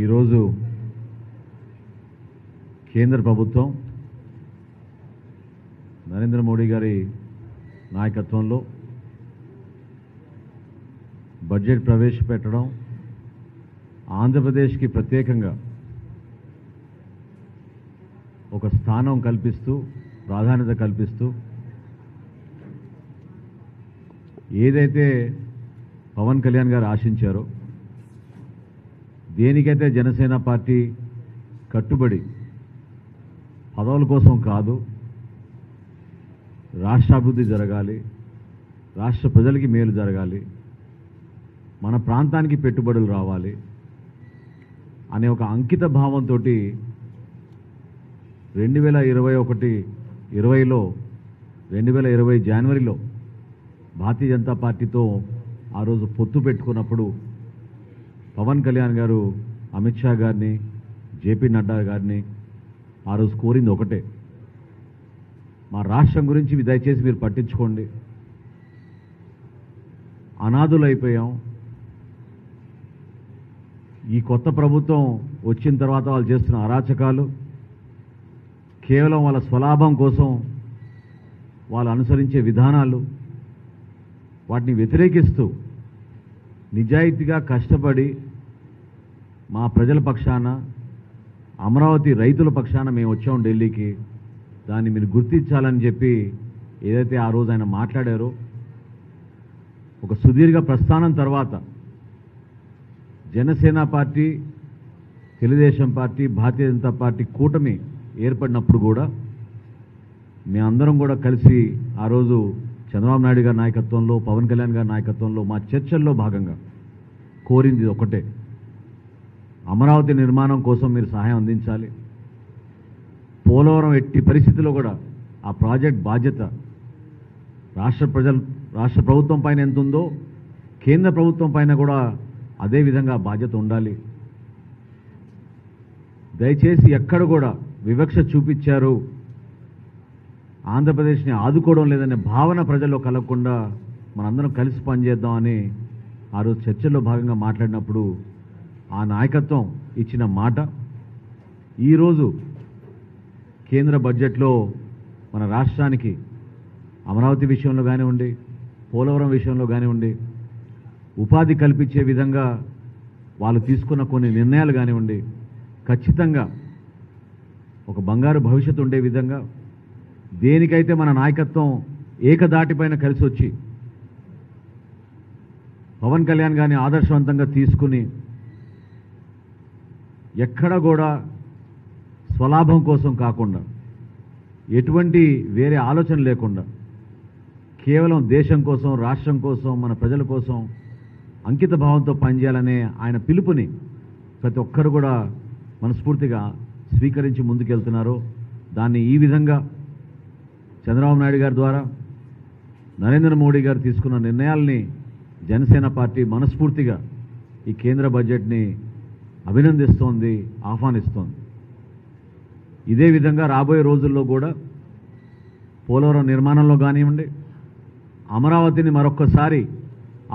ఈరోజు కేంద్ర ప్రభుత్వం నరేంద్ర మోడీ గారి నాయకత్వంలో బడ్జెట్ ప్రవేశపెట్టడం, ఆంధ్రప్రదేశ్కి ప్రత్యేకంగా ఒక స్థానం కల్పిస్తూ, ప్రాధాన్యత కల్పిస్తూ, ఏదైతే పవన్ కళ్యాణ్ గారు ఆశించారో, దేనికైతే జనసేన పార్టీ కట్టుబడి పదవుల కోసం కాదు, రాష్ట్రాభివృద్ధి జరగాలి, రాష్ట్ర ప్రజలకి మేలు జరగాలి, మన ప్రాంతానికి పెట్టుబడులు రావాలి అనే ఒక అంకిత భావంతో 2020 జనవరిలో భారతీయ జనతా పార్టీతో ఆ రోజు పొత్తు పెట్టుకున్నప్పుడు పవన్ కళ్యాణ్ గారు అమిత్ షా గారిని, జేపీ నడ్డా గారిని ఆ రోజు కోరింది ఒకటే, మా రాష్ట్రం గురించి దయచేసి మీరు పట్టించుకోండి, అనాథులైపోయాం, ఈ కొత్త ప్రభుత్వం వచ్చిన తర్వాత వాళ్ళు చేస్తున్న అరాచకాలు కేవలం వాళ్ళ స్వలాభం కోసం వాళ్ళు అనుసరించే విధానాలు, వాటిని వ్యతిరేకిస్తూ నిజాయితీగా కష్టపడి మా ప్రజల పక్షాన, అమరావతి రైతుల పక్షాన మేము వచ్చాం ఢిల్లీకి, దాన్ని మీరు గుర్తించాలని చెప్పి ఏదైతే ఆ రోజు ఆయన మాట్లాడారో, ఒక సుదీర్ఘ ప్రస్థానం తర్వాత Janasena party, Telugu Desam party, Bharatiya Janata party కూటమి ఏర్పడినప్పుడు కూడా మేమందరం కూడా కలిసి ఆ రోజు చంద్రబాబు నాయుడు గారి నాయకత్వంలో, పవన్ కళ్యాణ్ గారి నాయకత్వంలో మా చర్చల్లో భాగంగా కోరింది ఒకటే, అమరావతి నిర్మాణం కోసం మీరు సహాయం అందించాలి, పోలవరం ఎట్టి పరిస్థితుల్లో కూడా ఆ ప్రాజెక్ట్ బాధ్యత రాష్ట్ర ప్రభుత్వం పైన ఎంత ఉందో కేంద్ర ప్రభుత్వం పైన కూడా అదే విధంగా బాధ్యత ఉండాలి, దయచేసి ఎక్కడ కూడా వివక్ష చూపించారు, ఆంధ్రప్రదేశ్ని ఆదుకోవడం లేదనే భావన ప్రజల్లో కలగకుండా మనందరం కలిసి పనిచేద్దామని ఆ రోజు చర్చల్లో భాగంగా మాట్లాడినప్పుడు ఆ నాయకత్వం ఇచ్చిన మాట ఈరోజు కేంద్ర బడ్జెట్లో మన రాష్ట్రానికి అమరావతి విషయంలో కానివ్వండి, పోలవరం విషయంలో కానివ్వండి, ఉపాధి కల్పించే విధంగా వాళ్ళు తీసుకున్న కొన్ని నిర్ణయాలు కానివ్వండి, ఖచ్చితంగా ఒక బంగారు భవిష్యత్తు ఉండే విధంగా, దేనికైతే మన నాయకత్వం ఏకదాటిపైన కలిసి వచ్చి పవన్ కళ్యాణ్ గారిని ఆదర్శవంతంగా తీసుకుని ఎక్కడ కూడా స్వలాభం కోసం కాకుండా, ఎటువంటి వేరే ఆలోచన లేకుండా, కేవలం దేశం కోసం, రాష్ట్రం కోసం, మన ప్రజల కోసం అంకిత భావంతో పనిచేయాలనే ఆయన పిలుపుని ప్రతి ఒక్కరు కూడా మనస్ఫూర్తిగా స్వీకరించి ముందుకెళ్తున్నారు. దాన్ని ఈ విధంగా చంద్రబాబు నాయుడు గారి ద్వారా నరేంద్ర మోడీ గారు తీసుకున్న నిర్ణయాల్ని జనసేన పార్టీ మనస్ఫూర్తిగా ఈ కేంద్ర బడ్జెట్ని అభినందిస్తోంది, ఆహ్వానిస్తోంది. ఇదే విధంగా రాబోయే రోజుల్లో కూడా పోలవరం నిర్మాణంలో కానివ్వండి, అమరావతిని మరొక్కసారి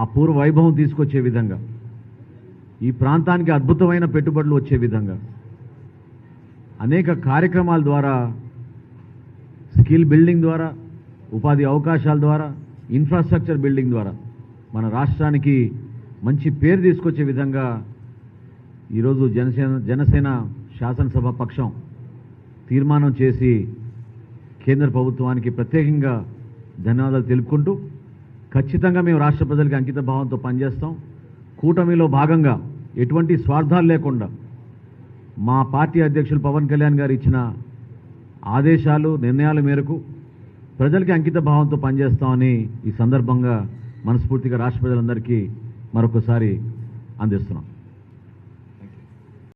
ఆ పూర్వ వైభవం తీసుకొచ్చే విధంగా, ఈ ప్రాంతానికి అద్భుతమైన పెట్టుబడులు వచ్చే విధంగా అనేక కార్యక్రమాల ద్వారా, స్కిల్ బిల్డింగ్ ద్వారా, ఉపాధి అవకాశాల ద్వారా, ఇన్ఫ్రాస్ట్రక్చర్ బిల్డింగ్ ద్వారా మన రాష్ట్రానికి మంచి పేరు తీసుకొచ్చే విధంగా ఈరోజు జనసేన శాసనసభ పక్షం తీర్మానం చేసి కేంద్ర ప్రభుత్వానికి ప్రత్యేకంగా ధన్యవాదాలు తెలుపుకుంటూ, ఖచ్చితంగా మేము రాష్ట్ర ప్రజలకి అంకిత భావంతో పనిచేస్తాం. కూటమిలో భాగంగా ఎటువంటి స్వార్థాలు లేకుండా మా పార్టీ అధ్యక్షులు పవన్ కళ్యాణ్ గారు ఇచ్చిన ఆదేశాలు, నిర్ణయాల మేరకు ప్రజలకి అంకిత భావంతో పనిచేస్తామని ఈ సందర్భంగా మనస్ఫూర్తిగా రాష్ట్ర ప్రజలందరికీ మరొకసారి అందిస్తున్నాం.